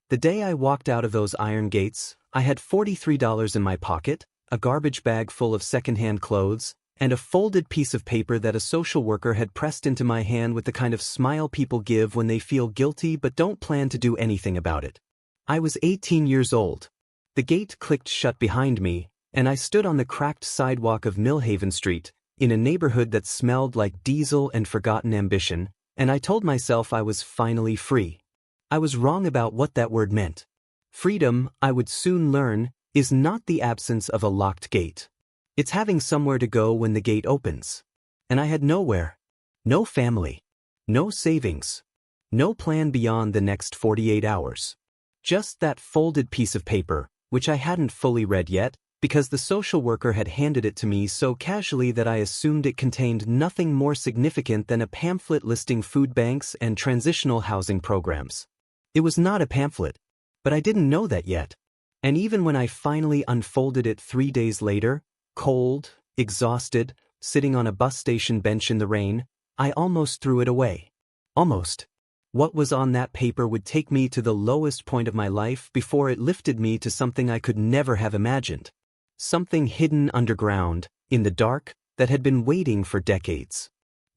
The day I walked out of those iron gates, I had $43 in my pocket, a garbage bag full of secondhand clothes, and a folded piece of paper that a social worker had pressed into my hand with the kind of smile people give when they feel guilty but don't plan to do anything about it. I was 18 years old. The gate clicked shut behind me, and I stood on the cracked sidewalk of Millhaven Street, in a neighborhood that smelled like diesel and forgotten ambition, and I told myself I was finally free. I was wrong about what that word meant. Freedom, I would soon learn, is not the absence of a locked gate. It's having somewhere to go when the gate opens. And I had nowhere. No family. No savings. No plan beyond the next 48 hours. Just that folded piece of paper, which I hadn't fully read yet, because the social worker had handed it to me so casually that I assumed it contained nothing more significant than a pamphlet listing food banks and transitional housing programs. It was not a pamphlet, but I didn't know that yet. And even when I finally unfolded it 3 days later, cold, exhausted, sitting on a bus station bench in the rain, I almost threw it away. Almost. What was on that paper would take me to the lowest point of my life before it lifted me to something I could never have imagined. Something hidden underground, in the dark, that had been waiting for decades.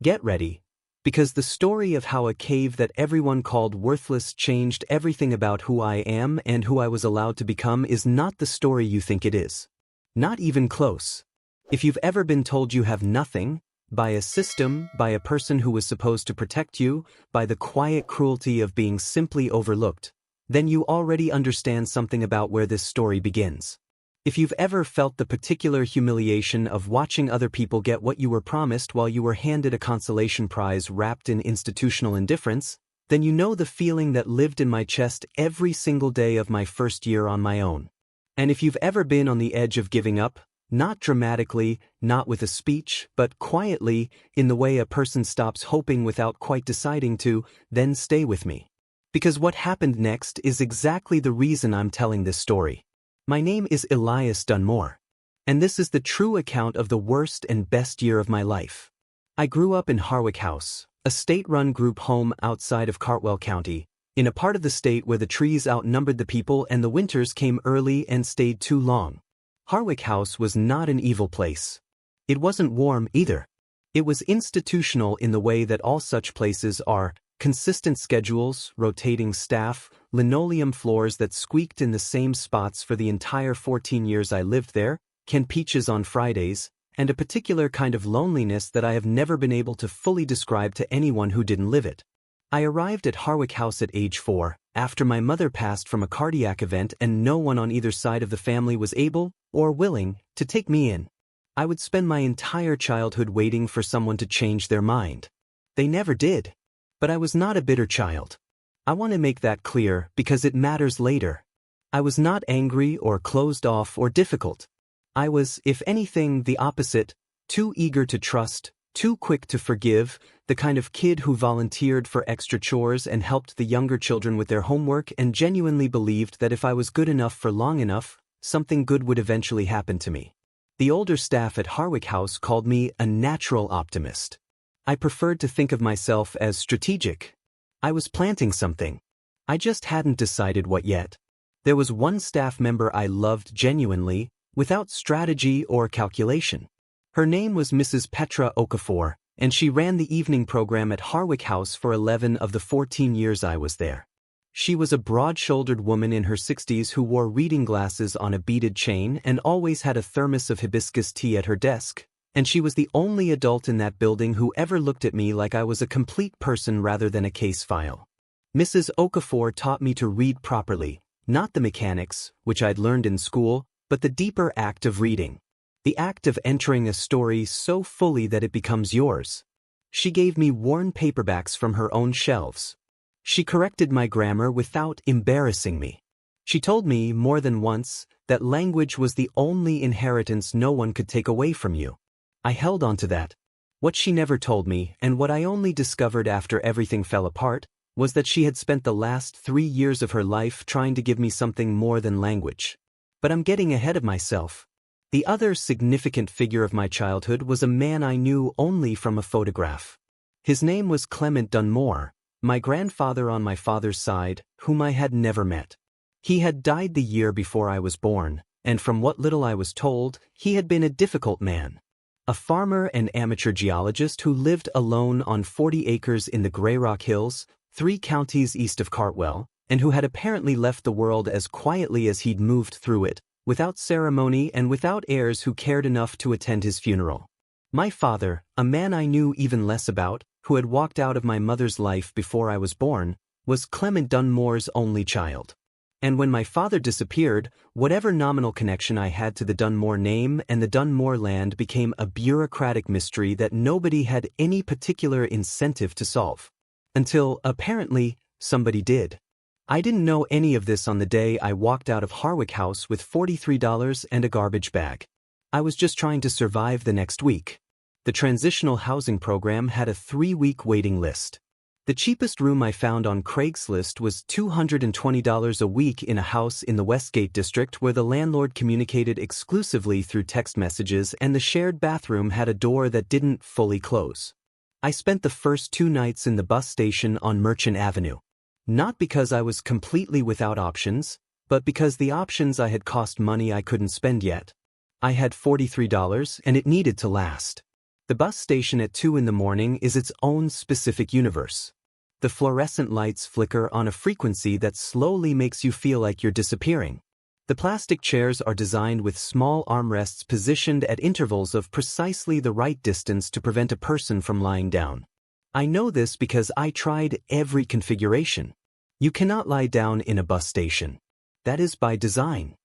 Get ready, because the story of how a cave that everyone called worthless changed everything about who I am and who I was allowed to become is not the story you think it is. Not even close. If you've ever been told you have nothing, by a system, by a person who was supposed to protect you, by the quiet cruelty of being simply overlooked, then you already understand something about where this story begins. If you've ever felt the particular humiliation of watching other people get what you were promised while you were handed a consolation prize wrapped in institutional indifference, then you know the feeling that lived in my chest every single day of my first year on my own. And if you've ever been on the edge of giving up, not dramatically, not with a speech, but quietly, in the way a person stops hoping without quite deciding to, then stay with me. Because what happened next is exactly the reason I'm telling this story. My name is Elias Dunmore, and this is the true account of the worst and best year of my life. I grew up in Harwick House, a state-run group home outside of Cartwell County, in a part of the state where the trees outnumbered the people and the winters came early and stayed too long. Harwick House was not an evil place. It wasn't warm either. It was institutional in the way that all such places are: consistent schedules, rotating staff, linoleum floors that squeaked in the same spots for the entire 14 years I lived there, canned peaches on Fridays, and a particular kind of loneliness that I have never been able to fully describe to anyone who didn't live it. I arrived at Harwick House at age 4, after my mother passed from a cardiac event and no one on either side of the family was able, or willing, to take me in. I would spend my entire childhood waiting for someone to change their mind. They never did. But I was not a bitter child. I want to make that clear because it matters later. I was not angry or closed off or difficult. I was, if anything, the opposite: too eager to trust, too quick to forgive, the kind of kid who volunteered for extra chores and helped the younger children with their homework and genuinely believed that if I was good enough for long enough, something good would eventually happen to me. The older staff at Harwick House called me a natural optimist. I preferred to think of myself as strategic. I was planting something. I just hadn't decided what yet. There was one staff member I loved genuinely, without strategy or calculation. Her name was Mrs. Petra Okafor, and she ran the evening program at Harwick House for 11 of the 14 years I was there. She was a broad-shouldered woman in her 60s who wore reading glasses on a beaded chain and always had a thermos of hibiscus tea at her desk. And she was the only adult in that building who ever looked at me like I was a complete person rather than a case file. Mrs. Okafor taught me to read properly, not the mechanics, which I'd learned in school, but the deeper act of reading. The act of entering a story so fully that it becomes yours. She gave me worn paperbacks from her own shelves. She corrected my grammar without embarrassing me. She told me, more than once, that language was the only inheritance no one could take away from you. I held on to that. What she never told me, and what I only discovered after everything fell apart, was that she had spent the last 3 years of her life trying to give me something more than language. But I'm getting ahead of myself. The other significant figure of my childhood was a man I knew only from a photograph. His name was Clement Dunmore, my grandfather on my father's side, whom I had never met. He had died the year before I was born, and from what little I was told, he had been a difficult man. A farmer and amateur geologist who lived alone on 40 acres in the Grey Rock Hills, 3 counties east of Cartwell, and who had apparently left the world as quietly as he'd moved through it, without ceremony and without heirs who cared enough to attend his funeral. My father, a man I knew even less about, who had walked out of my mother's life before I was born, was Clement Dunmore's only child. And when my father disappeared, whatever nominal connection I had to the Dunmore name and the Dunmore land became a bureaucratic mystery that nobody had any particular incentive to solve. Until, apparently, somebody did. I didn't know any of this on the day I walked out of Harwick House with $43 and a garbage bag. I was just trying to survive the next week. The transitional housing program had a 3-week waiting list. The cheapest room I found on Craigslist was $220 a week in a house in the Westgate district where the landlord communicated exclusively through text messages and the shared bathroom had a door that didn't fully close. I spent the first 2 nights in the bus station on Merchant Avenue. Not because I was completely without options, but because the options I had cost money I couldn't spend yet. I had $43 and it needed to last. The bus station at 2 in the morning is its own specific universe. The fluorescent lights flicker on a frequency that slowly makes you feel like you're disappearing. The plastic chairs are designed with small armrests positioned at intervals of precisely the right distance to prevent a person from lying down. I know this because I tried every configuration. You cannot lie down in a bus station. That is by design.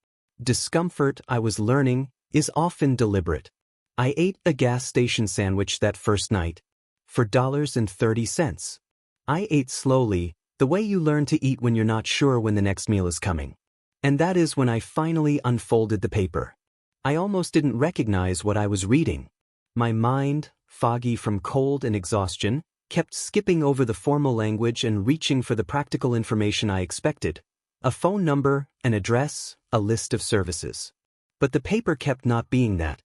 Discomfort, I was learning, is often deliberate. I ate a gas station sandwich that first night. For $1.30. I ate slowly, the way you learn to eat when you're not sure when the next meal is coming. And that is when I finally unfolded the paper. I almost didn't recognize what I was reading. My mind, foggy from cold and exhaustion, kept skipping over the formal language and reaching for the practical information I expected. A phone number, an address, a list of services. But the paper kept not being that.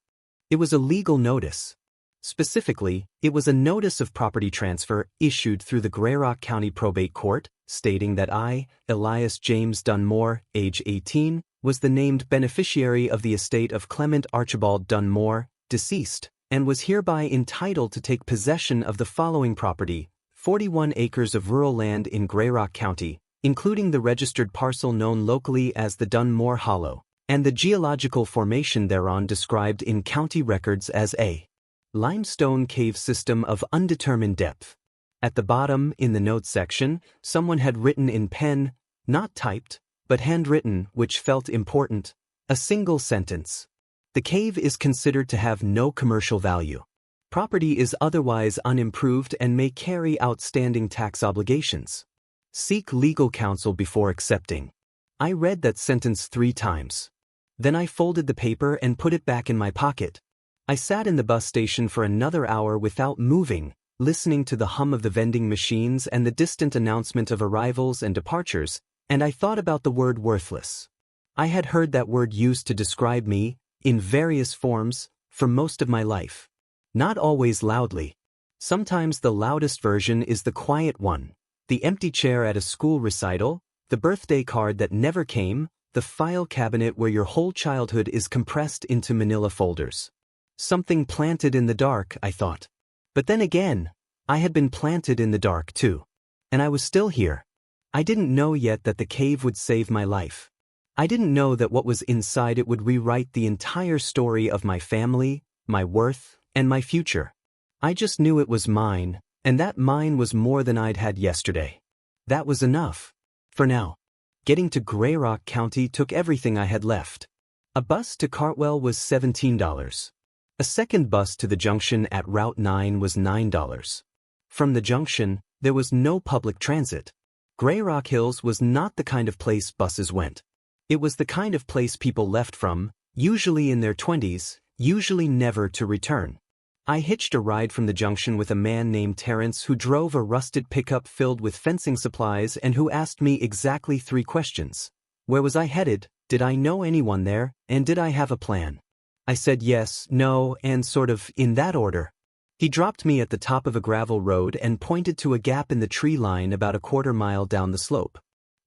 It was a legal notice. Specifically, it was a notice of property transfer issued through the Grey Rock County Probate Court, stating that I, Elias James Dunmore, age 18, was the named beneficiary of the estate of Clement Archibald Dunmore, deceased, and was hereby entitled to take possession of the following property, 41 acres of rural land in Grey Rock County, including the registered parcel known locally as the Dunmore Hollow, and the geological formation thereon described in county records as a limestone cave system of undetermined depth. At the bottom, in the notes section, someone had written in pen, not typed, but handwritten, which felt important, a single sentence. The cave is considered to have no commercial value. Property is otherwise unimproved and may carry outstanding tax obligations. Seek legal counsel before accepting. I read that sentence 3 times. Then I folded the paper and put it back in my pocket. I sat in the bus station for another hour without moving, listening to the hum of the vending machines and the distant announcement of arrivals and departures, and I thought about the word worthless. I had heard that word used to describe me, in various forms, for most of my life. Not always loudly. Sometimes the loudest version is the quiet one, the empty chair at a school recital, the birthday card that never came, the file cabinet where your whole childhood is compressed into manila folders. Something planted in the dark, I thought. But then again, I had been planted in the dark too. And I was still here. I didn't know yet that the cave would save my life. I didn't know that what was inside it would rewrite the entire story of my family, my worth, and my future. I just knew it was mine, and that mine was more than I'd had yesterday. That was enough. For now. Getting to Grey Rock County took everything I had left. A bus to Cartwell was $17. A second bus to the junction at Route 9 was $9. From the junction, there was no public transit. Grey Rock Hills was not the kind of place buses went. It was the kind of place people left from, usually in their 20s, usually never to return. I hitched a ride from the junction with a man named Terrence who drove a rusted pickup filled with fencing supplies and who asked me exactly 3 questions. Where was I headed, did I know anyone there, and did I have a plan? I said yes, no, and sort of in that order. He dropped me at the top of a gravel road and pointed to a gap in the tree line about a 1/4 mile down the slope.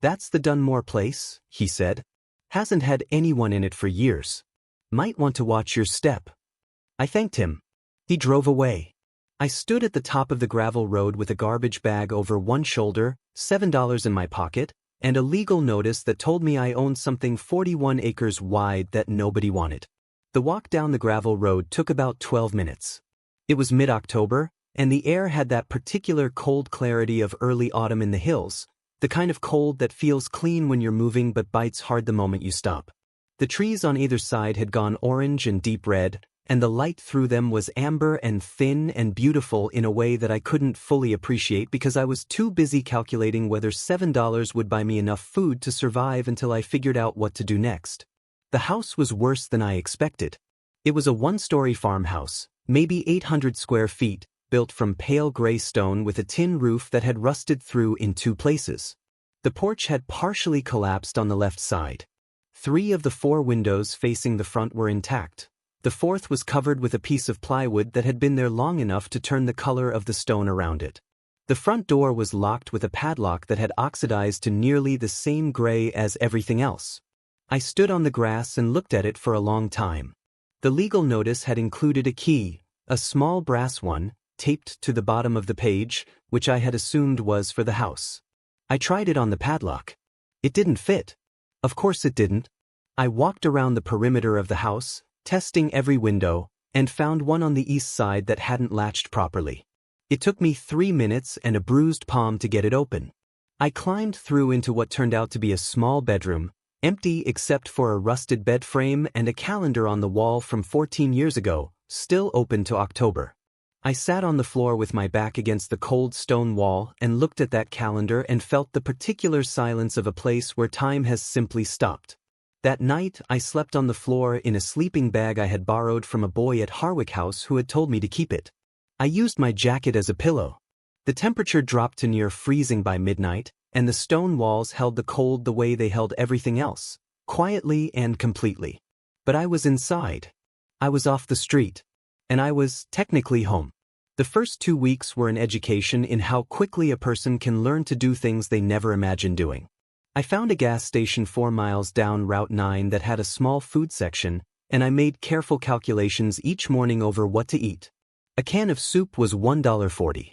"That's the Dunmore place," he said. "Hasn't had anyone in it for years. Might want to watch your step." I thanked him. He drove away. I stood at the top of the gravel road with a garbage bag over one shoulder, $7 in my pocket, and a legal notice that told me I owned something 41 acres wide that nobody wanted. The walk down the gravel road took about 12 minutes. It was mid-October, and the air had that particular cold clarity of early autumn in the hills, the kind of cold that feels clean when you're moving but bites hard the moment you stop. The trees on either side had gone orange and deep red, and the light through them was amber and thin and beautiful in a way that I couldn't fully appreciate because I was too busy calculating whether $7 would buy me enough food to survive until I figured out what to do next. The house was worse than I expected. It was a one-story farmhouse, maybe 800 square feet, built from pale gray stone with a tin roof that had rusted through in 2 places. The porch had partially collapsed on the left side. 3 of the 4 windows facing the front were intact. The 4th was covered with a piece of plywood that had been there long enough to turn the color of the stone around it. The front door was locked with a padlock that had oxidized to nearly the same gray as everything else. I stood on the grass and looked at it for a long time. The legal notice had included a key, a small brass one, taped to the bottom of the page, which I had assumed was for the house. I tried it on the padlock. It didn't fit. Of course it didn't. I walked around the perimeter of the house, testing every window, and found one on the east side that hadn't latched properly. It took me 3 minutes and a bruised palm to get it open. I climbed through into what turned out to be a small bedroom, empty except for a rusted bed frame and a calendar on the wall from 14 years ago, still open to October. I sat on the floor with my back against the cold stone wall and looked at that calendar and felt the particular silence of a place where time has simply stopped. That night, I slept on the floor in a sleeping bag I had borrowed from a boy at Harwick House who had told me to keep it. I used my jacket as a pillow. The temperature dropped to near freezing by midnight, and the stone walls held the cold the way they held everything else, quietly and completely. But I was inside. I was off the street. And I was technically home. The first 2 weeks were an education in how quickly a person can learn to do things they never imagined doing. I found a gas station 4 miles down Route 9 that had a small food section, and I made careful calculations each morning over what to eat. A can of soup was $1.40.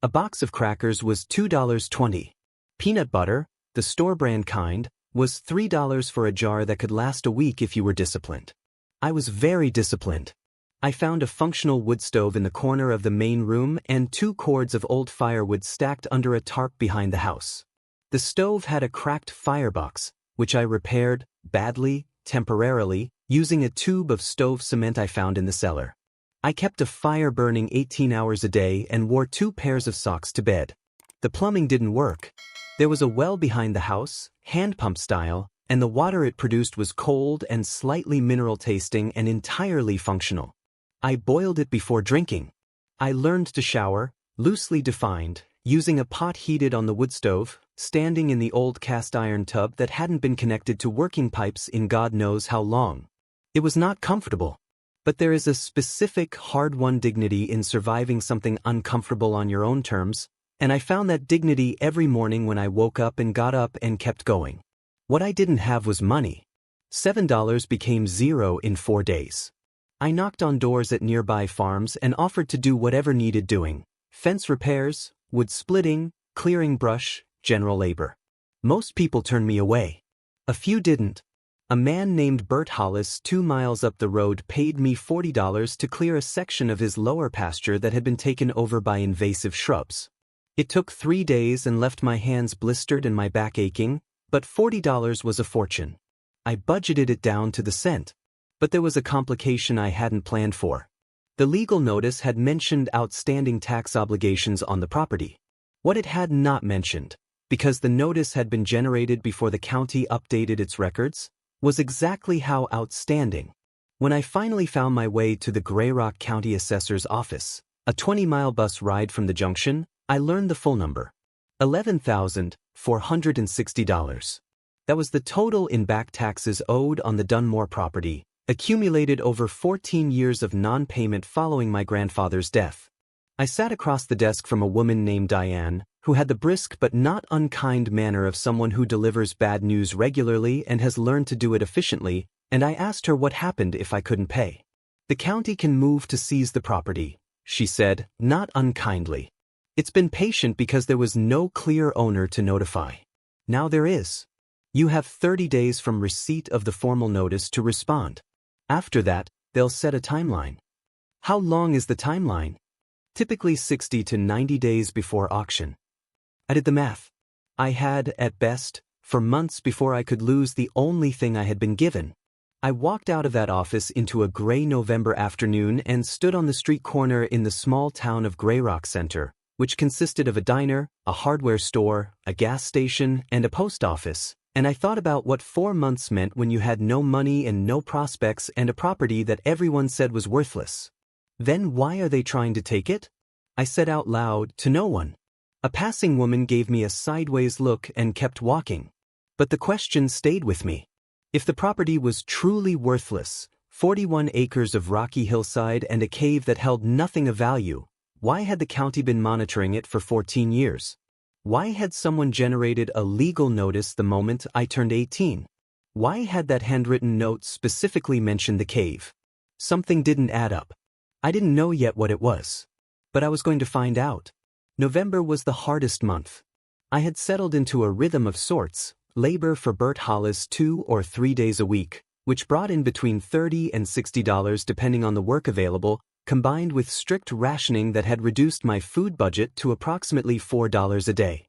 A box of crackers was $2.20. Peanut butter, the store-brand kind, was $3 for a jar that could last a week if you were disciplined. I was very disciplined. I found a functional wood stove in the corner of the main room and 2 cords of old firewood stacked under a tarp behind the house. The stove had a cracked firebox, which I repaired, badly, temporarily, using a tube of stove cement I found in the cellar. I kept a fire burning 18 hours a day and wore 2 pairs of socks to bed. The plumbing didn't work. There was a well behind the house, hand pump style, and the water it produced was cold and slightly mineral tasting and entirely functional. I boiled it before drinking. I learned to shower, loosely defined, using a pot heated on the wood stove, standing in the old cast iron tub that hadn't been connected to working pipes in God knows how long. It was not comfortable. But there is a specific, hard-won dignity in surviving something uncomfortable on your own terms, and I found that dignity every morning when I woke up and got up and kept going. What I didn't have was money. $7 became $0 in 4 days. I knocked on doors at nearby farms and offered to do whatever needed doing: fence repairs, wood splitting, clearing brush, general labor. Most people turned me away. A few didn't. A man named Bert Hollis 2 miles up the road paid me $40 to clear a section of his lower pasture that had been taken over by invasive shrubs. It took 3 days and left my hands blistered and my back aching, but $40 was a fortune. I budgeted it down to the cent. But there was a complication I hadn't planned for. The legal notice had mentioned outstanding tax obligations on the property. What it had not mentioned, because the notice had been generated before the county updated its records, was exactly how outstanding. When I finally found my way to the Grayrock County Assessor's office, a 20-mile bus ride from the junction, I learned the full number. $11,460. That was the total in back taxes owed on the Dunmore property, accumulated over 14 years of non-payment following my grandfather's death. I sat across the desk from a woman named Diane, who had the brisk but not unkind manner of someone who delivers bad news regularly and has learned to do it efficiently, and I asked her what happened if I couldn't pay. "The county can move to seize the property," she said, not unkindly. "It's been patient because there was no clear owner to notify. Now there is. You have 30 days from receipt of the formal notice to respond. After that, they'll set a timeline." "How long is the timeline?" "Typically 60 to 90 days before auction." I did the math. I had, at best, for months before I could lose the only thing I had been given. I walked out of that office into a gray November afternoon and stood on the street corner in the small town of Grey Rock Center, which consisted of a diner, a hardware store, a gas station, and a post office, and I thought about what 4 months meant when you had no money and no prospects and a property that everyone said was worthless. "Then why are they trying to take it?" I said out loud, to no one. A passing woman gave me a sideways look and kept walking. But the question stayed with me. If the property was truly worthless, 41 acres of rocky hillside and a cave that held nothing of value, why had the county been monitoring it for 14 years? Why had someone generated a legal notice the moment I turned 18? Why had that handwritten note specifically mentioned the cave? Something didn't add up. I didn't know yet what it was. But I was going to find out. November was the hardest month. I had settled into a rhythm of sorts, labor for Bert Hollis 2 or 3 days a week, which brought in between $30 and $60 depending on the work available, combined with strict rationing that had reduced my food budget to approximately $4 a day.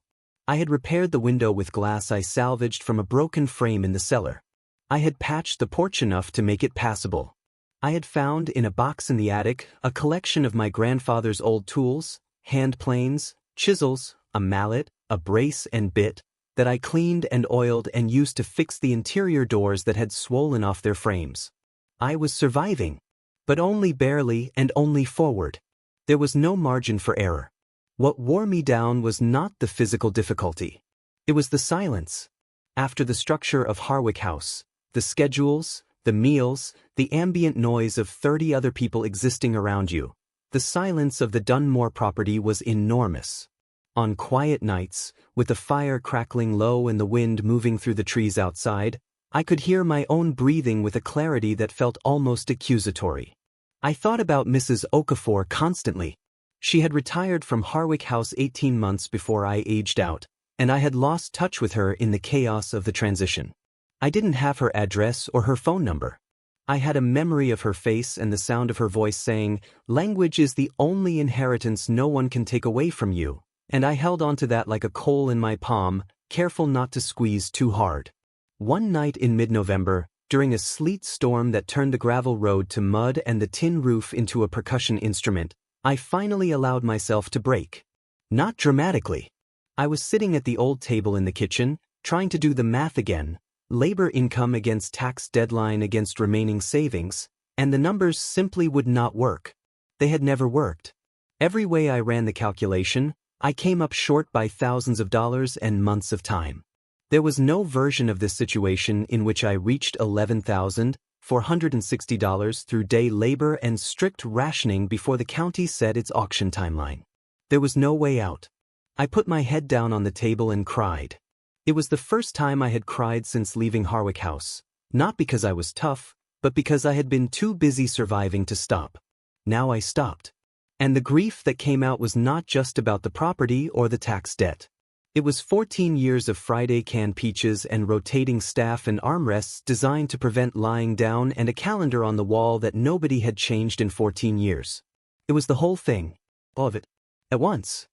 I had repaired the window with glass I salvaged from a broken frame in the cellar. I had patched the porch enough to make it passable. I had found in a box in the attic a collection of my grandfather's old tools, hand planes, chisels, a mallet, a brace and bit, that I cleaned and oiled and used to fix the interior doors that had swollen off their frames. I was surviving, but only barely and only forward. There was no margin for error. What wore me down was not the physical difficulty. It was the silence. After the structure of Harwick House, the schedules, the meals, the ambient noise of 30 other people existing around you, the silence of the Dunmore property was enormous. On quiet nights, with the fire crackling low and the wind moving through the trees outside, I could hear my own breathing with a clarity that felt almost accusatory. I thought about Mrs. Okafor constantly. She had retired from Harwick House 18 months before I aged out, and I had lost touch with her in the chaos of the transition. I didn't have her address or her phone number. I had a memory of her face and the sound of her voice saying, "Language is the only inheritance no one can take away from you," and I held on to that like a coal in my palm, careful not to squeeze too hard. One night in mid-November, during a sleet storm that turned the gravel road to mud and the tin roof into a percussion instrument, I finally allowed myself to break. Not dramatically. I was sitting at the old table in the kitchen, trying to do the math again, labor income against tax deadline against remaining savings, and the numbers simply would not work. They had never worked. Every way I ran the calculation, I came up short by thousands of dollars and months of time. There was no version of this situation in which I reached $11,460 through day labor and strict rationing before the county set its auction timeline. There was no way out. I put my head down on the table and cried. It was the first time I had cried since leaving Harwick House, not because I was tough, but because I had been too busy surviving to stop. Now I stopped. And the grief that came out was not just about the property or the tax debt. It was 14 years of Friday canned peaches and rotating staff and armrests designed to prevent lying down and a calendar on the wall that nobody had changed in 14 years. It was the whole thing. All of it. At once.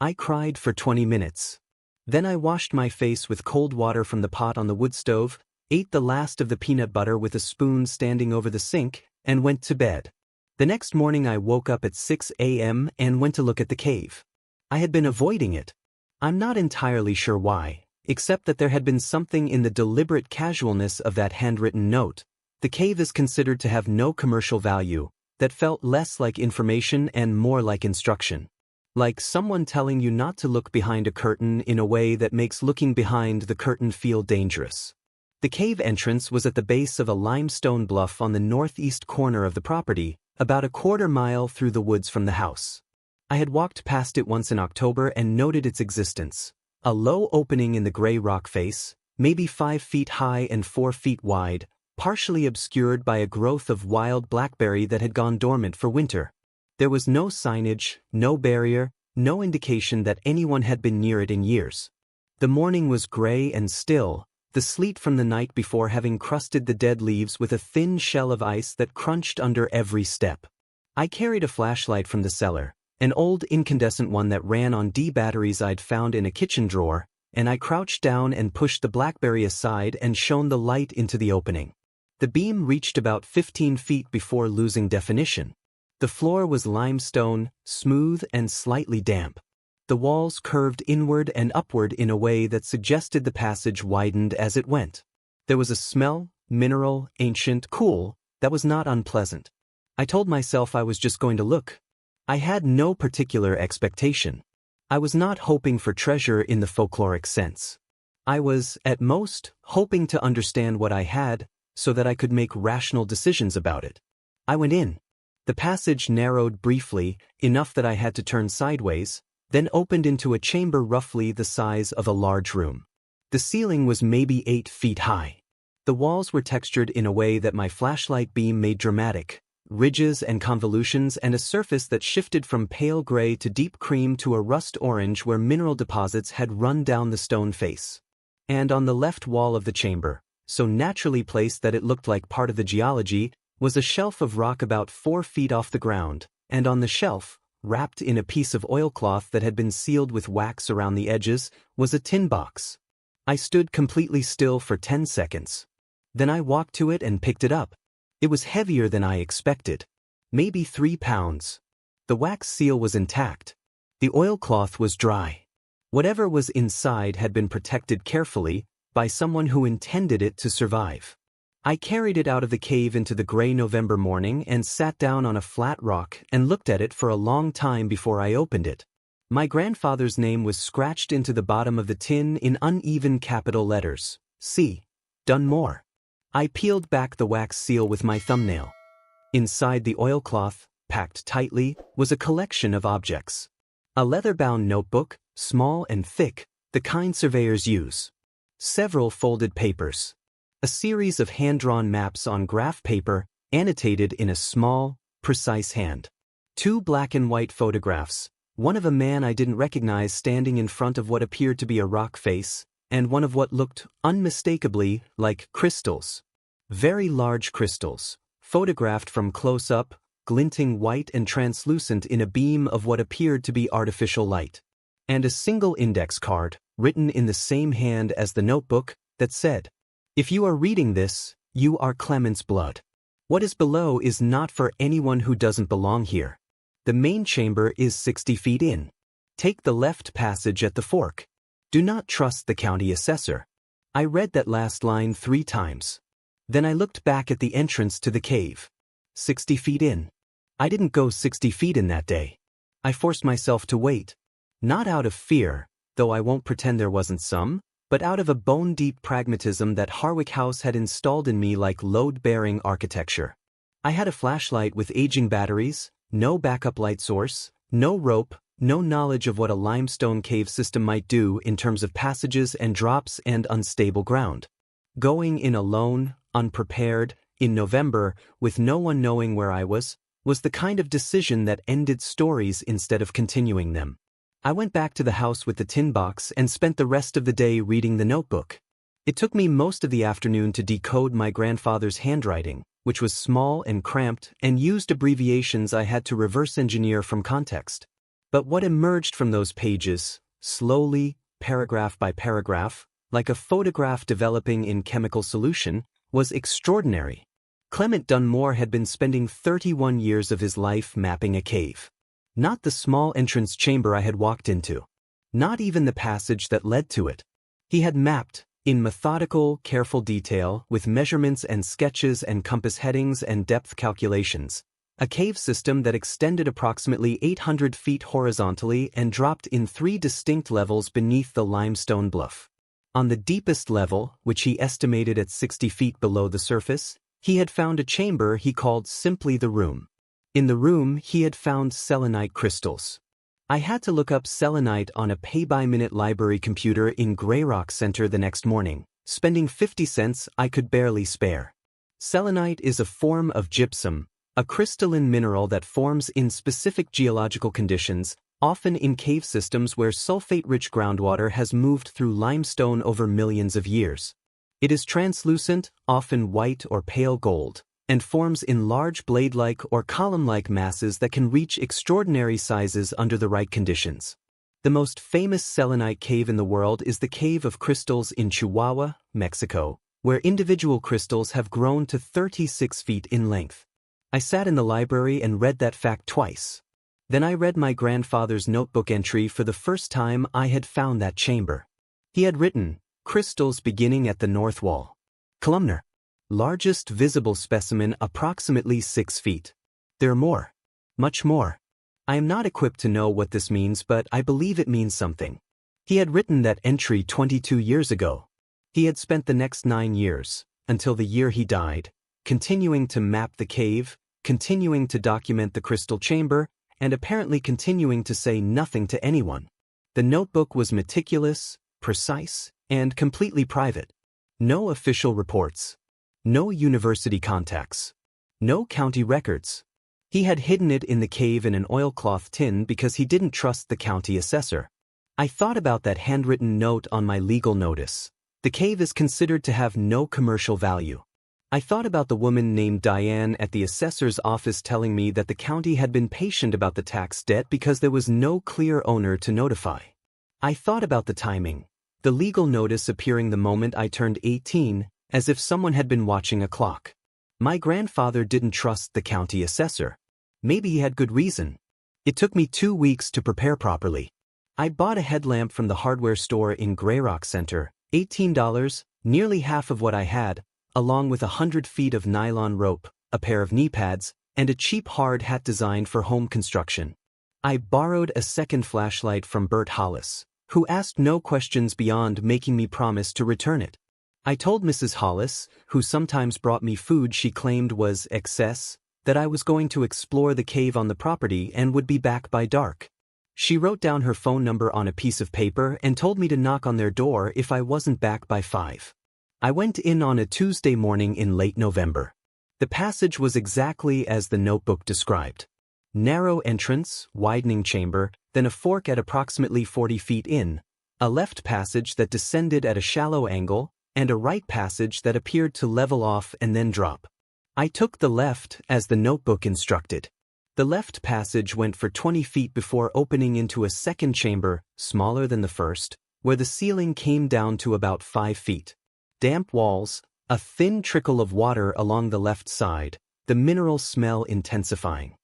I cried for 20 minutes. Then I washed my face with cold water from the pot on the wood stove, ate the last of the peanut butter with a spoon standing over the sink, and went to bed. The next morning I woke up at 6 a.m. and went to look at the cave. I had been avoiding it. I'm not entirely sure why, except that there had been something in the deliberate casualness of that handwritten note. The cave is considered to have no commercial value, that felt less like information and more like instruction. Like someone telling you not to look behind a curtain in a way that makes looking behind the curtain feel dangerous. The cave entrance was at the base of a limestone bluff on the northeast corner of the property, about a quarter mile through the woods from the house. I had walked past it once in October and noted its existence. A low opening in the gray rock face, maybe 5 feet high and 4 feet wide, partially obscured by a growth of wild blackberry that had gone dormant for winter. There was no signage, no barrier, no indication that anyone had been near it in years. The morning was gray and still, the sleet from the night before having crusted the dead leaves with a thin shell of ice that crunched under every step. I carried a flashlight from the cellar, an old incandescent one that ran on D batteries I'd found in a kitchen drawer, and I crouched down and pushed the blackberry aside and shone the light into the opening. The beam reached about 15 feet before losing definition. The floor was limestone, smooth and slightly damp. The walls curved inward and upward in a way that suggested the passage widened as it went. There was a smell, mineral, ancient, cool, that was not unpleasant. I told myself I was just going to look. I had no particular expectation. I was not hoping for treasure in the folkloric sense. I was, at most, hoping to understand what I had, so that I could make rational decisions about it. I went in. The passage narrowed briefly, enough that I had to turn sideways, then opened into a chamber roughly the size of a large room. The ceiling was maybe 8 feet high. The walls were textured in a way that my flashlight beam made dramatic, ridges and convolutions and a surface that shifted from pale gray to deep cream to a rust orange where mineral deposits had run down the stone face. And on the left wall of the chamber, so naturally placed that it looked like part of the geology, was a shelf of rock about 4 feet off the ground, and on the shelf, wrapped in a piece of oilcloth that had been sealed with wax around the edges, was a tin box. I stood completely still for 10 seconds. Then I walked to it and picked it up. It was heavier than I expected. Maybe 3 pounds. The wax seal was intact. The oilcloth was dry. Whatever was inside had been protected carefully by someone who intended it to survive. I carried it out of the cave into the gray November morning and sat down on a flat rock and looked at it for a long time before I opened it. My grandfather's name was scratched into the bottom of the tin in uneven capital letters. C. Dunmore. I peeled back the wax seal with my thumbnail. Inside the oilcloth, packed tightly, was a collection of objects. A leather-bound notebook, small and thick, the kind surveyors use. Several folded papers. A series of hand-drawn maps on graph paper, annotated in a small, precise hand. 2 black and white photographs, one of a man I didn't recognize standing in front of what appeared to be a rock face, and one of what looked, unmistakably, like crystals. Very large crystals, photographed from close-up, glinting white and translucent in a beam of what appeared to be artificial light. And a single index card, written in the same hand as the notebook, that said, "If you are reading this, you are Clement's blood. What is below is not for anyone who doesn't belong here. The main chamber is 60 feet in. Take the left passage at the fork. Do not trust the county assessor." I read that last line 3 times. Then I looked back at the entrance to the cave. 60 feet in. I didn't go 60 feet in that day. I forced myself to wait. Not out of fear, though I won't pretend there wasn't some, but out of a bone-deep pragmatism that Harwick House had installed in me like load-bearing architecture. I had a flashlight with aging batteries, no backup light source, no rope, no knowledge of what a limestone cave system might do in terms of passages and drops and unstable ground. Going in alone, unprepared, in November, with no one knowing where I was the kind of decision that ended stories instead of continuing them. I went back to the house with the tin box and spent the rest of the day reading the notebook. It took me most of the afternoon to decode my grandfather's handwriting, which was small and cramped and used abbreviations I had to reverse engineer from context. But what emerged from those pages, slowly, paragraph by paragraph, like a photograph developing in chemical solution, was extraordinary. Clement Dunmore had been spending 31 years of his life mapping a cave. Not the small entrance chamber I had walked into. Not even the passage that led to it. He had mapped, in methodical, careful detail, with measurements and sketches and compass headings and depth calculations, a cave system that extended approximately 800 feet horizontally and dropped in 3 distinct levels beneath the limestone bluff. On the deepest level, which he estimated at 60 feet below the surface, he had found a chamber he called simply the room. In the room, he had found selenite crystals. I had to look up selenite on a pay-by-minute library computer in Greyrock Center the next morning, spending 50 cents I could barely spare. Selenite is a form of gypsum, a crystalline mineral that forms in specific geological conditions, often in cave systems where sulfate-rich groundwater has moved through limestone over millions of years. It is translucent, often white or pale gold, and forms in large blade-like or column-like masses that can reach extraordinary sizes under the right conditions. The most famous selenite cave in the world is the Cave of Crystals in Chihuahua, Mexico, where individual crystals have grown to 36 feet in length. I sat in the library and read that fact twice. Then I read my grandfather's notebook entry for the first time I had found that chamber. He had written, "Crystals beginning at the north wall. Columnar. Largest visible specimen approximately 6 feet. There are more. Much more. I am not equipped to know what this means, but I believe it means something." He had written that entry 22 years ago. He had spent the next 9 years, until the year he died, continuing to map the cave, continuing to document the crystal chamber, and apparently continuing to say nothing to anyone. The notebook was meticulous, precise, and completely private. No official reports. No university contacts. No county records. He had hidden it in the cave in an oilcloth tin because he didn't trust the county assessor. I thought about that handwritten note on my legal notice. The cave is considered to have no commercial value. I thought about the woman named Diane at the assessor's office telling me that the county had been patient about the tax debt because there was no clear owner to notify. I thought about the timing, the legal notice appearing the moment I turned 18, as if someone had been watching a clock. My grandfather didn't trust the county assessor. Maybe he had good reason. It took me 2 weeks to prepare properly. I bought a headlamp from the hardware store in Greyrock Center, $18, nearly half of what I had, along with 100 feet of nylon rope, a pair of knee pads, and a cheap hard hat designed for home construction. I borrowed a second flashlight from Bert Hollis, who asked no questions beyond making me promise to return it. I told Mrs. Hollis, who sometimes brought me food she claimed was excess, that I was going to explore the cave on the property and would be back by dark. She wrote down her phone number on a piece of paper and told me to knock on their door if I wasn't back by 5. I went in on a Tuesday morning in late November. The passage was exactly as the notebook described. Narrow entrance, widening chamber, then a fork at approximately 40 feet in, a left passage that descended at a shallow angle, and a right passage that appeared to level off and then drop. I took the left as the notebook instructed. The left passage went for 20 feet before opening into a second chamber, smaller than the first, where the ceiling came down to about 5 feet. Damp walls, a thin trickle of water along the left side, the mineral smell intensifying.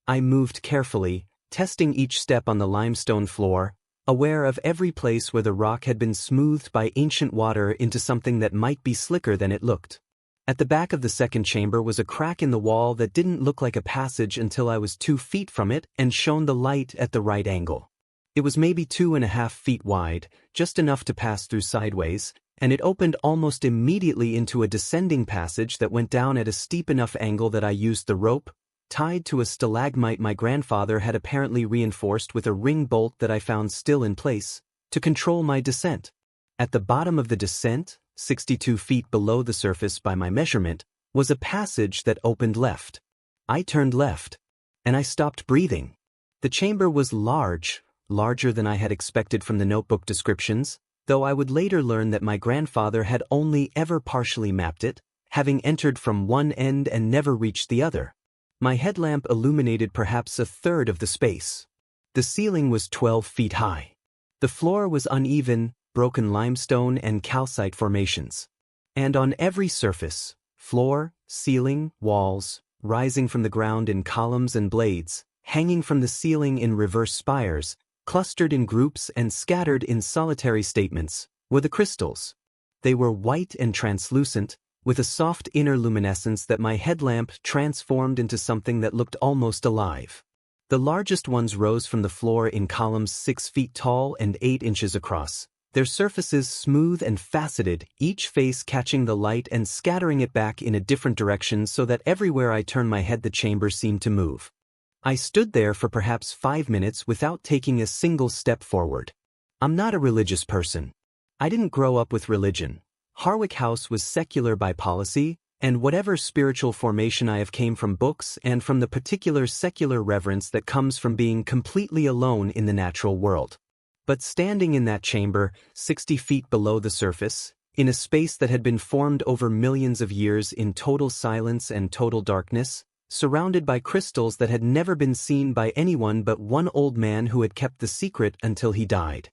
I moved carefully, testing each step on the limestone floor, aware of every place where the rock had been smoothed by ancient water into something that might be slicker than it looked. At the back of the second chamber was a crack in the wall that didn't look like a passage until I was 2 feet from it and shone the light at the right angle. It was maybe 2.5 feet wide, just enough to pass through sideways, and it opened almost immediately into a descending passage that went down at a steep enough angle that I used the rope, tied to a stalagmite my grandfather had apparently reinforced with a ring bolt that I found still in place, to control my descent. At the bottom of the descent, 62 feet below the surface by my measurement, was a passage that opened left. I turned left, and I stopped breathing. The chamber was large, larger than I had expected from the notebook descriptions, though I would later learn that my grandfather had only ever partially mapped it, having entered from one end and never reached the other. My headlamp illuminated perhaps a third of the space. The ceiling was 12 feet high. The floor was uneven, broken limestone and calcite formations. And on every surface, floor, ceiling, walls, rising from the ground in columns and blades, hanging from the ceiling in reverse spires, clustered in groups and scattered in solitary statements, were the crystals. They were white and translucent, with a soft inner luminescence that my headlamp transformed into something that looked almost alive. The largest ones rose from the floor in columns 6 feet tall and 8 inches across, their surfaces smooth and faceted, each face catching the light and scattering it back in a different direction so that everywhere I turned my head the chamber seemed to move. I stood there for perhaps 5 minutes without taking a single step forward. I'm not a religious person. I didn't grow up with religion. Harwick House was secular by policy, and whatever spiritual formation I have came from books and from the particular secular reverence that comes from being completely alone in the natural world. But standing in that chamber, 60 feet below the surface, in a space that had been formed over millions of years in total silence and total darkness, surrounded by crystals that had never been seen by anyone but one old man who had kept the secret until he died.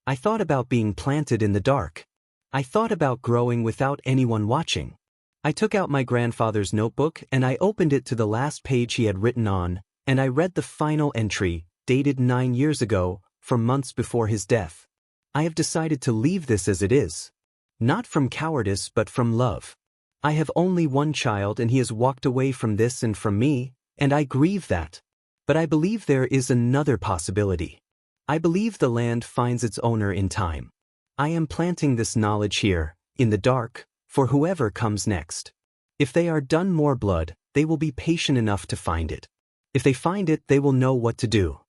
I thought about being planted in the dark. I thought about growing without anyone watching. I took out my grandfather's notebook and I opened it to the last page he had written on, and I read the final entry, dated 9 years ago, for months before his death. I have decided to leave this as it is. Not from cowardice but from love. I have only one child and he has walked away from this and from me, and I grieve that. But I believe there is another possibility. I believe the land finds its owner in time. I am planting this knowledge here, in the dark, for whoever comes next. If they are done more blood, they will be patient enough to find it. If they find it, they will know what to do.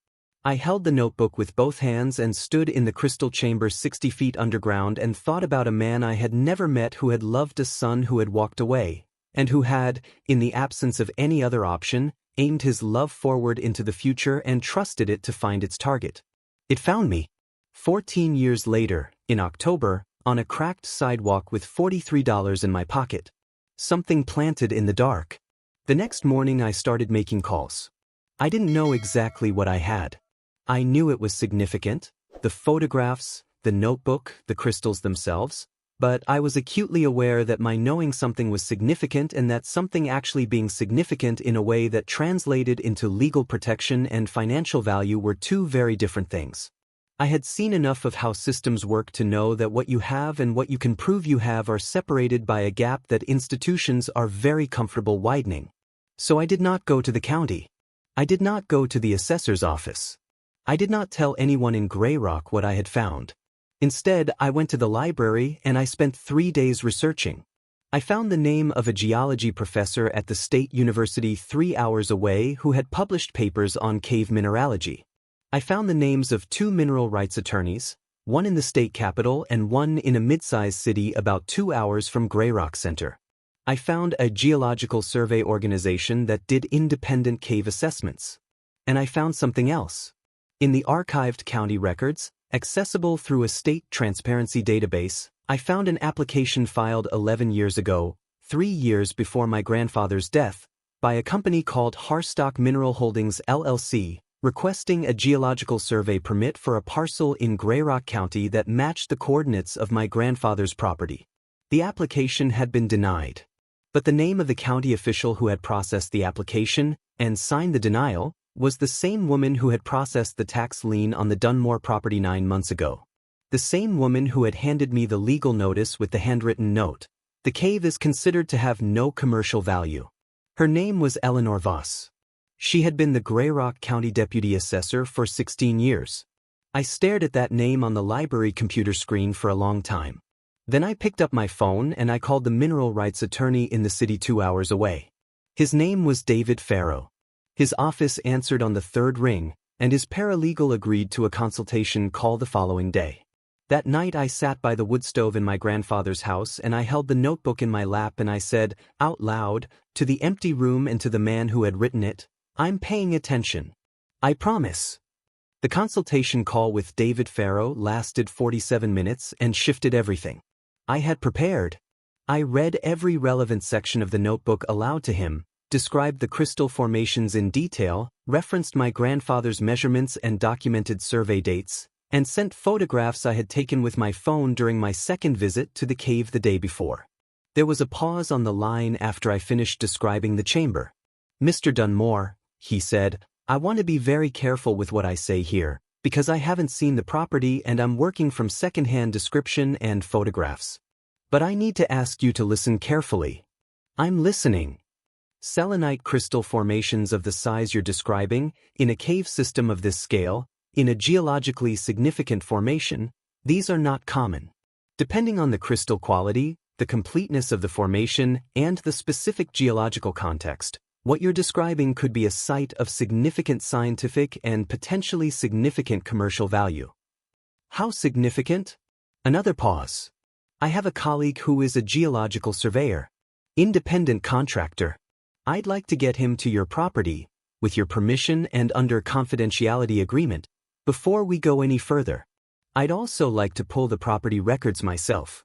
I held the notebook with both hands and stood in the crystal chamber 60 feet underground and thought about a man I had never met who had loved a son who had walked away, and who had, in the absence of any other option, aimed his love forward into the future and trusted it to find its target. It found me. 14 years later, in October, on a cracked sidewalk with $43 in my pocket. Something planted in the dark. The next morning I started making calls. I didn't know exactly what I had. I knew it was significant, the photographs, the notebook, the crystals themselves, but I was acutely aware that my knowing something was significant and that something actually being significant in a way that translated into legal protection and financial value were two very different things. I had seen enough of how systems work to know that what you have and what you can prove you have are separated by a gap that institutions are very comfortable widening. So I did not go to the county. I did not go to the assessor's office. I did not tell anyone in Grey Rock what I had found. Instead, I went to the library and I spent 3 days researching. I found the name of a geology professor at the State University 3 hours away who had published papers on cave mineralogy. I found the names of 2 mineral rights attorneys, one in the state capital and one in a mid-sized city about 2 hours from Grey Rock Center. I found a geological survey organization that did independent cave assessments. And I found something else. In the archived county records, accessible through a state transparency database, I found an application filed 11 years ago, 3 years before my grandfather's death, by a company called Harstock Mineral Holdings LLC, requesting a geological survey permit for a parcel in Grey Rock County that matched the coordinates of my grandfather's property. The application had been denied. But the name of the county official who had processed the application and signed the denial was the same woman who had processed the tax lien on the Dunmore property 9 months ago. The same woman who had handed me the legal notice with the handwritten note. The cave is considered to have no commercial value. Her name was Eleanor Voss. She had been the Grey Rock County Deputy Assessor for 16 years. I stared at that name on the library computer screen for a long time. Then I picked up my phone and I called the mineral rights attorney in the city 2 hours away. His name was David Farrow. His office answered on the 3rd ring, and his paralegal agreed to a consultation call the following day. That night I sat by the wood stove in my grandfather's house and I held the notebook in my lap and I said, out loud, to the empty room and to the man who had written it, I'm paying attention. I promise. The consultation call with David Farrow lasted 47 minutes and shifted everything. I had prepared. I read every relevant section of the notebook aloud to him, described the crystal formations in detail, referenced my grandfather's measurements and documented survey dates, and sent photographs I had taken with my phone during my second visit to the cave the day before. There was a pause on the line after I finished describing the chamber. Mr. Dunmore, he said, I want to be very careful with what I say here, because I haven't seen the property and I'm working from second-hand description and photographs. But I need to ask you to listen carefully. I'm listening. Selenite crystal formations of the size you're describing, in a cave system of this scale, in a geologically significant formation, these are not common. Depending on the crystal quality, the completeness of the formation, and the specific geological context, What you're describing could be a site of significant scientific and potentially significant commercial value. How significant? Another pause. I have a colleague who is a geological surveyor, independent contractor. I'd like to get him to your property, with your permission and under confidentiality agreement, before we go any further. I'd also like to pull the property records myself.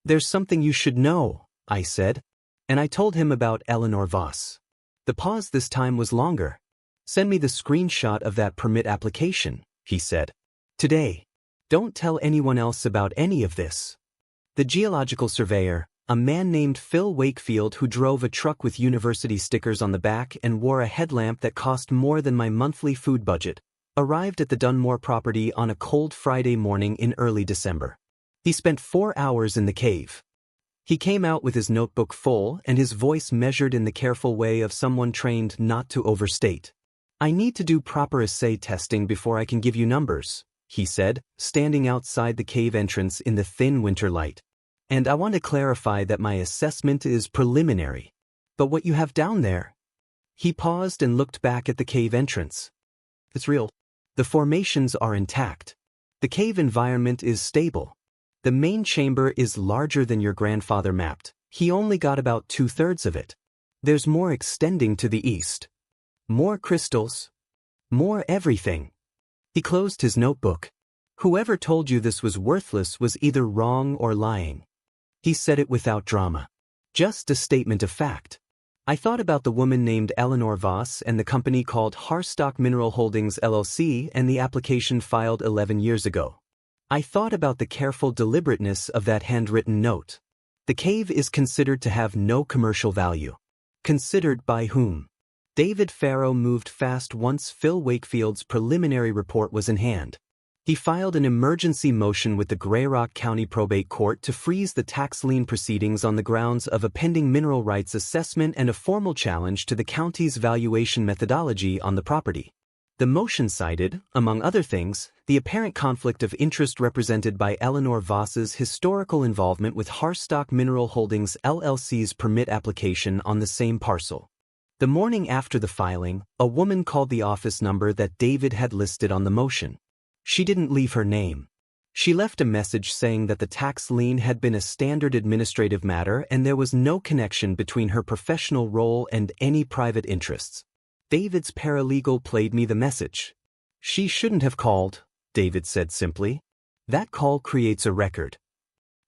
There's something you should know, I said, and I told him about Eleanor Voss. The pause this time was longer. Send me the screenshot of that permit application, he said. Today. Don't tell anyone else about any of this. The geological surveyor, a man named Phil Wakefield who drove a truck with university stickers on the back and wore a headlamp that cost more than my monthly food budget, arrived at the Dunmore property on a cold Friday morning in early December. He spent 4 hours in the cave. He came out with his notebook full and his voice measured in the careful way of someone trained not to overstate. I need to do proper assay testing before I can give you numbers, he said, standing outside the cave entrance in the thin winter light. And I want to clarify that my assessment is preliminary. But what you have down there? He paused and looked back at the cave entrance. It's real. The formations are intact. The cave environment is stable. The main chamber is larger than your grandfather mapped. He only got about 2/3 of it. There's more extending to the east. More crystals. More everything. He closed his notebook. Whoever told you this was worthless was either wrong or lying. He said it without drama. Just a statement of fact. I thought about the woman named Eleanor Voss and the company called Harstock Mineral Holdings LLC and the application filed 11 years ago. I thought about the careful deliberateness of that handwritten note. The cave is considered to have no commercial value. Considered by whom? David Farrow moved fast once Phil Wakefield's preliminary report was in hand. He filed an emergency motion with the Grayrock County Probate Court to freeze the tax lien proceedings on the grounds of a pending mineral rights assessment and a formal challenge to the county's valuation methodology on the property. The motion cited, among other things, the apparent conflict of interest represented by Eleanor Voss's historical involvement with Harstock Mineral Holdings LLC's permit application on the same parcel. The morning after the filing, a woman called the office number that David had listed on the motion. She didn't leave her name. She left a message saying that the tax lien had been a standard administrative matter and there was no connection between her professional role and any private interests. David's paralegal played me the message. She shouldn't have called, David said simply. That call creates a record.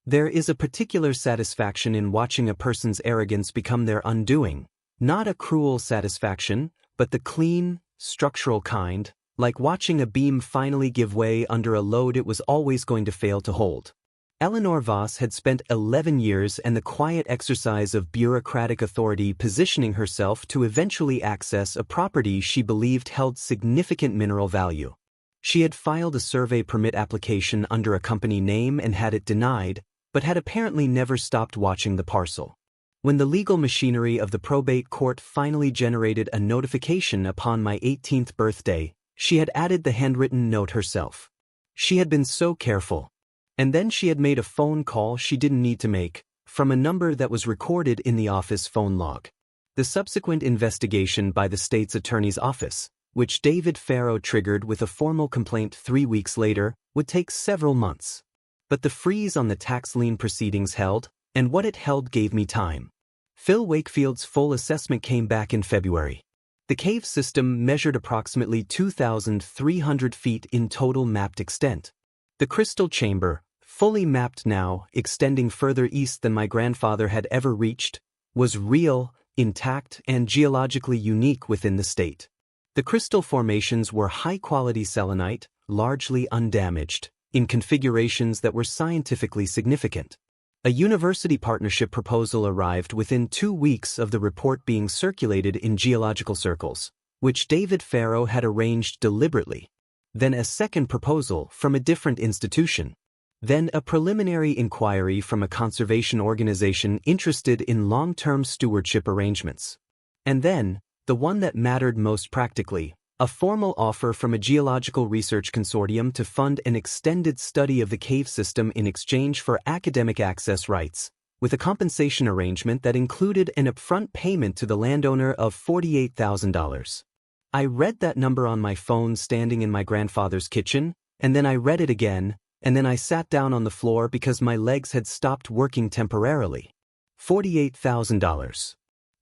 There is a particular satisfaction in watching a person's arrogance become their undoing, not a cruel satisfaction, but the clean, structural kind, like watching a beam finally give way under a load it was always going to fail to hold. Eleanor Voss had spent 11 years and the quiet exercise of bureaucratic authority positioning herself to eventually access a property she believed held significant mineral value. She had filed a survey permit application under a company name and had it denied, but had apparently never stopped watching the parcel. When the legal machinery of the probate court finally generated a notification upon my 18th birthday, she had added the handwritten note herself. She had been so careful. And then she had made a phone call she didn't need to make, from a number that was recorded in the office phone log. The subsequent investigation by the state's attorney's office, which David Farrow triggered with a formal complaint 3 weeks later, would take several months. But the freeze on the tax lien proceedings held, and what it held gave me time. Phil Wakefield's full assessment came back in February. The cave system measured approximately 2,300 feet in total mapped extent. The crystal chamber, fully mapped now, extending further east than my grandfather had ever reached, was real, intact, and geologically unique within the state. The crystal formations were high-quality selenite, largely undamaged, in configurations that were scientifically significant. A university partnership proposal arrived within 2 weeks of the report being circulated in geological circles, which David Farrow had arranged deliberately. Then a second proposal from a different institution. Then a preliminary inquiry from a conservation organization interested in long-term stewardship arrangements. And then, the one that mattered most practically, a formal offer from a geological research consortium to fund an extended study of the cave system in exchange for academic access rights, with a compensation arrangement that included an upfront payment to the landowner of $48,000. I read that number on my phone standing in my grandfather's kitchen, and then I read it again, and then I sat down on the floor because my legs had stopped working temporarily. $48,000.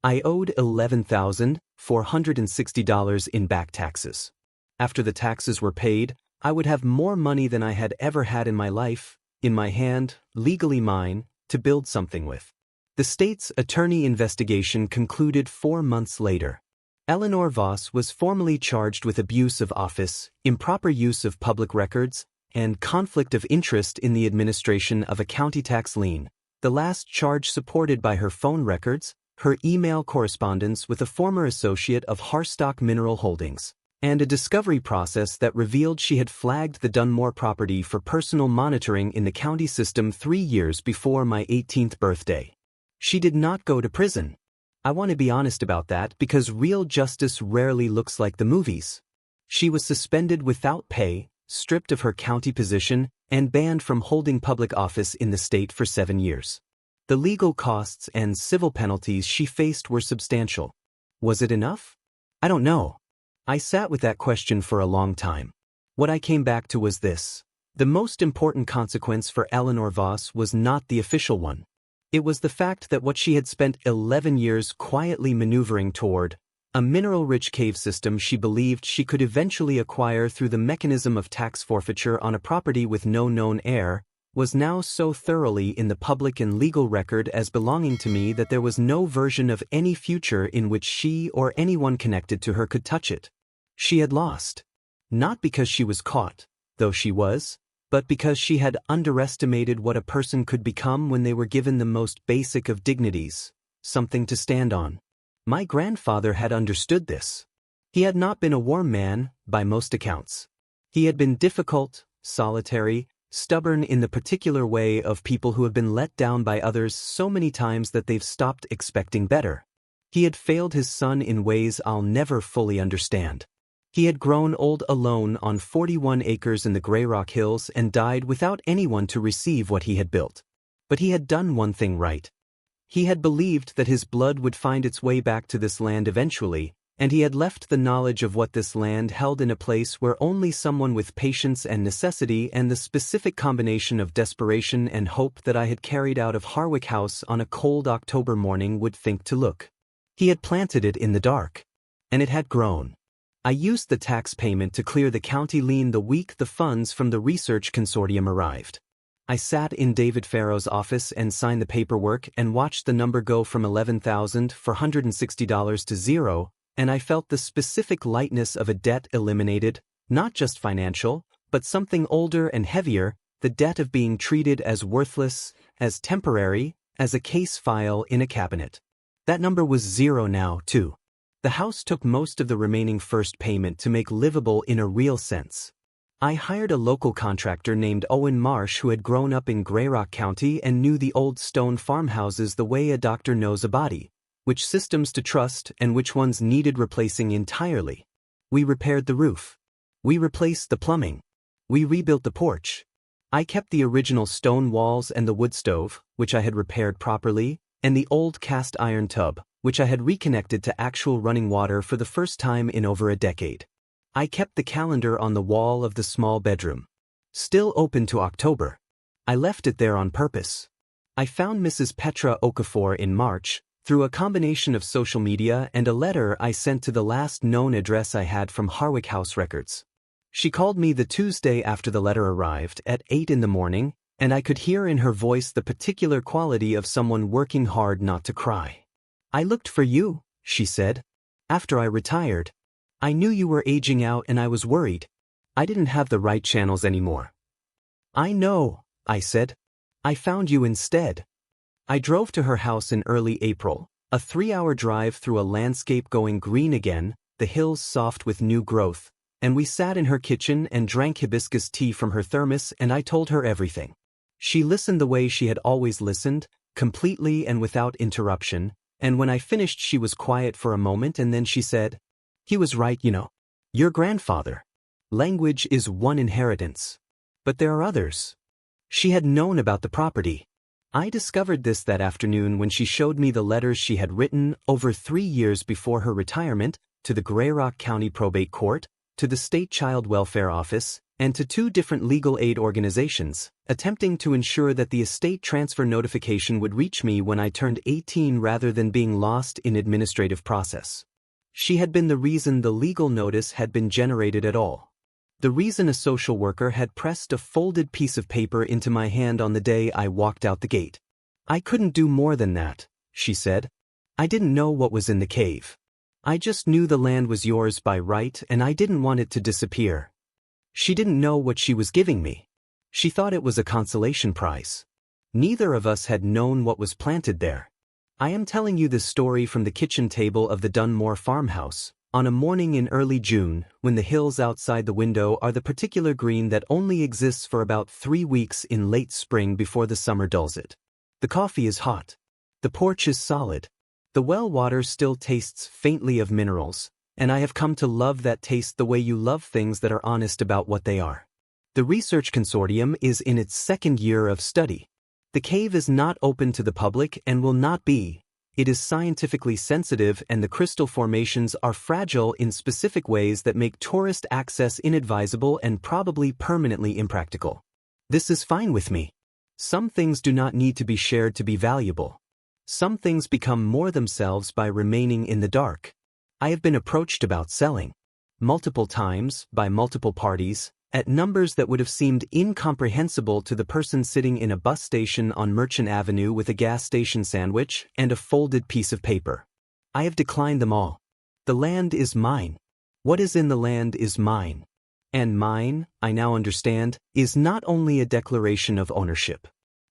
I owed $11,460 in back taxes. After the taxes were paid, I would have more money than I had ever had in my life, in my hand, legally mine, to build something with. The state's attorney investigation concluded 4 months later. Eleanor Voss was formally charged with abuse of office, improper use of public records, and conflict of interest in the administration of a county tax lien, the last charge supported by her phone records, her email correspondence with a former associate of Harstock Mineral Holdings, and a discovery process that revealed she had flagged the Dunmore property for personal monitoring in the county system 3 years before my 18th birthday. She did not go to prison. I want to be honest about that because real justice rarely looks like the movies. She was suspended without pay, stripped of her county position, and banned from holding public office in the state for 7 years. The legal costs and civil penalties she faced were substantial. Was it enough? I don't know. I sat with that question for a long time. What I came back to was this. The most important consequence for Eleanor Voss was not the official one. It was the fact that what she had spent 11 years quietly maneuvering toward, a mineral-rich cave system she believed she could eventually acquire through the mechanism of tax forfeiture on a property with no known heir, was now so thoroughly in the public and legal record as belonging to me that there was no version of any future in which she or anyone connected to her could touch it. She had lost. Not because she was caught, though she was, but because she had underestimated what a person could become when they were given the most basic of dignities, something to stand on. My grandfather had understood this. He had not been a warm man, by most accounts. He had been difficult, solitary, stubborn in the particular way of people who have been let down by others so many times that they've stopped expecting better. He had failed his son in ways I'll never fully understand. He had grown old alone on 41 acres in the Grey Rock Hills and died without anyone to receive what he had built. But he had done one thing right. He had believed that his blood would find its way back to this land eventually, and he had left the knowledge of what this land held in a place where only someone with patience and necessity and the specific combination of desperation and hope that I had carried out of Harwick House on a cold October morning would think to look. He had planted it in the dark. And it had grown. I used the tax payment to clear the county lien the week the funds from the research consortium arrived. I sat in David Farrow's office and signed the paperwork and watched the number go from $11,460 to zero, and I felt the specific lightness of a debt eliminated, not just financial, but something older and heavier, the debt of being treated as worthless, as temporary, as a case file in a cabinet. That number was zero now, too. The house took most of the remaining first payment to make livable in a real sense. I hired a local contractor named Owen Marsh who had grown up in Grey Rock County and knew the old stone farmhouses the way a doctor knows a body, which systems to trust and which ones needed replacing entirely. We repaired the roof. We replaced the plumbing. We rebuilt the porch. I kept the original stone walls and the wood stove, which I had repaired properly, and the old cast iron tub, which I had reconnected to actual running water for the first time in over a decade. I kept the calendar on the wall of the small bedroom. Still open to October. I left it there on purpose. I found Mrs. Petra Okafor in March, through a combination of social media and a letter I sent to the last known address I had from Harwick House records. She called me the Tuesday after the letter arrived at 8 in the morning, and I could hear in her voice the particular quality of someone working hard not to cry. "I looked for you," she said. "After I retired. I knew you were aging out and I was worried. I didn't have the right channels anymore." "I know," I said. "I found you instead." I drove to her house in early April, a 3-hour drive through a landscape going green again, the hills soft with new growth, and we sat in her kitchen and drank hibiscus tea from her thermos and I told her everything. She listened the way she had always listened, completely and without interruption, and when I finished she was quiet for a moment and then she said, "He was right, you know. Your grandfather. Language is one inheritance. But there are others." She had known about the property. I discovered this that afternoon when she showed me the letters she had written over 3 years before her retirement to the Grayrock County Probate Court, to the State Child Welfare Office, and to 2 different legal aid organizations, attempting to ensure that the estate transfer notification would reach me when I turned 18 rather than being lost in administrative process. She had been the reason the legal notice had been generated at all. The reason a social worker had pressed a folded piece of paper into my hand on the day I walked out the gate. "I couldn't do more than that," she said. "I didn't know what was in the cave. I just knew the land was yours by right and I didn't want it to disappear." She didn't know what she was giving me. She thought it was a consolation prize. Neither of us had known what was planted there. I am telling you this story from the kitchen table of the Dunmore farmhouse, on a morning in early June, when the hills outside the window are the particular green that only exists for about 3 weeks in late spring before the summer dulls it. The coffee is hot. The porch is solid. The well water still tastes faintly of minerals, and I have come to love that taste the way you love things that are honest about what they are. The research consortium is in its 2nd year of study. The cave is not open to the public and will not be. It is scientifically sensitive and the crystal formations are fragile in specific ways that make tourist access inadvisable and probably permanently impractical. This is fine with me. Some things do not need to be shared to be valuable. Some things become more themselves by remaining in the dark. I have been approached about selling. Multiple times, by multiple parties, at numbers that would have seemed incomprehensible to the person sitting in a bus station on Merchant Avenue with a gas station sandwich and a folded piece of paper. I have declined them all. The land is mine. What is in the land is mine. And mine, I now understand, is not only a declaration of ownership.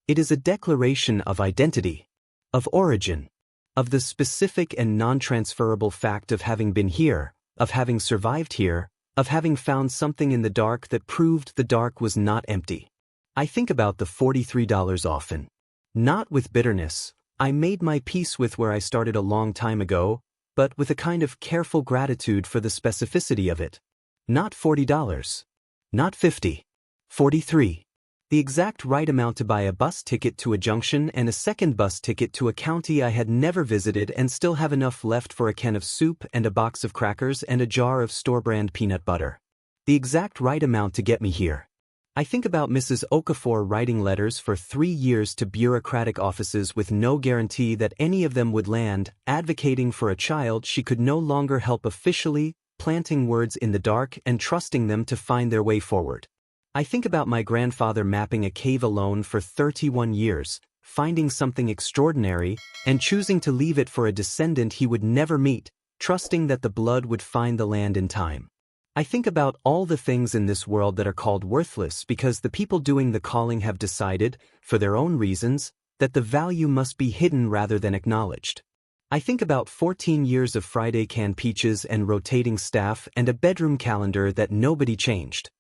It is a declaration of identity, of origin, of the specific and non-transferable fact of having been here, of having survived here, of having found something in the dark that proved the dark was not empty. I think about the $43 often. Not with bitterness. I made my peace with where I started a long time ago, but with a kind of careful gratitude for the specificity of it. Not $40. Not $50. $43. The exact right amount to buy a bus ticket to a junction and a second bus ticket to a county I had never visited and still have enough left for a can of soup and a box of crackers and a jar of store-brand peanut butter. The exact right amount to get me here. I think about Mrs. Okafor writing letters for 3 years to bureaucratic offices with no guarantee that any of them would land, advocating for a child she could no longer help officially, planting words in the dark and trusting them to find their way forward. I think about my grandfather mapping a cave alone for 31 years, finding something extraordinary, and choosing to leave it for a descendant he would never meet, trusting that the blood would find the land in time. I think about all the things in this world that are called worthless because the people doing the calling have decided, for their own reasons, that the value must be hidden rather than acknowledged. I think about 14 years of Friday canned peaches and rotating staff and a bedroom calendar that nobody changed.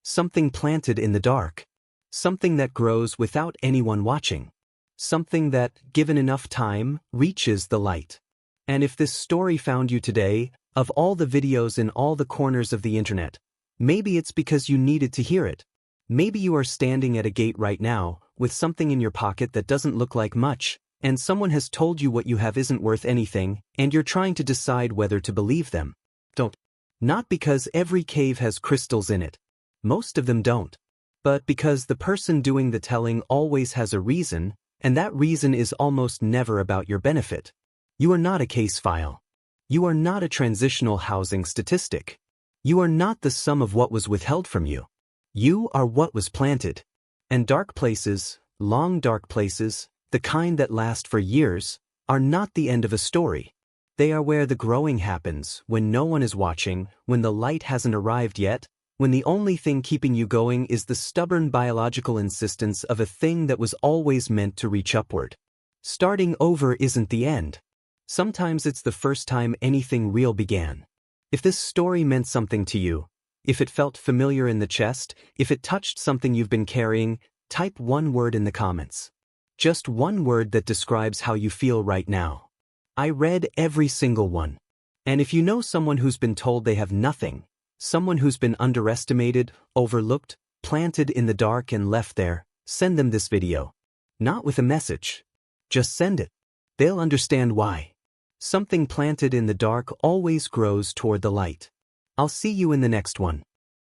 Something planted in the dark. Something that grows without anyone watching. Something that, given enough time, reaches the light. And if this story found you today, of all the videos in all the corners of the internet, maybe it's because you needed to hear it. Maybe you are standing at a gate right now, with something in your pocket that doesn't look like much, and someone has told you what you have isn't worth anything, and you're trying to decide whether to believe them. Don't. Not because every cave has crystals in it. Most of them don't. But because the person doing the telling always has a reason, and that reason is almost never about your benefit. You are not a case file. You are not a transitional housing statistic. You are not the sum of what was withheld from you. You are what was planted. And dark places, long dark places, the kind that last for years, are not the end of a story. They are where the growing happens, when no one is watching, when the light hasn't arrived yet, when the only thing keeping you going is the stubborn biological insistence of a thing that was always meant to reach upward. Starting over isn't the end. Sometimes it's the first time anything real began. If this story meant something to you, if it felt familiar in the chest, if it touched something you've been carrying, type one word in the comments. Just one word that describes how you feel right now. I read every single one. And if you know someone who's been told they have nothing, someone who's been underestimated, overlooked, planted in the dark and left there, send them this video. Not with a message. Just send it. They'll understand why. Something planted in the dark always grows toward the light. I'll see you in the next one.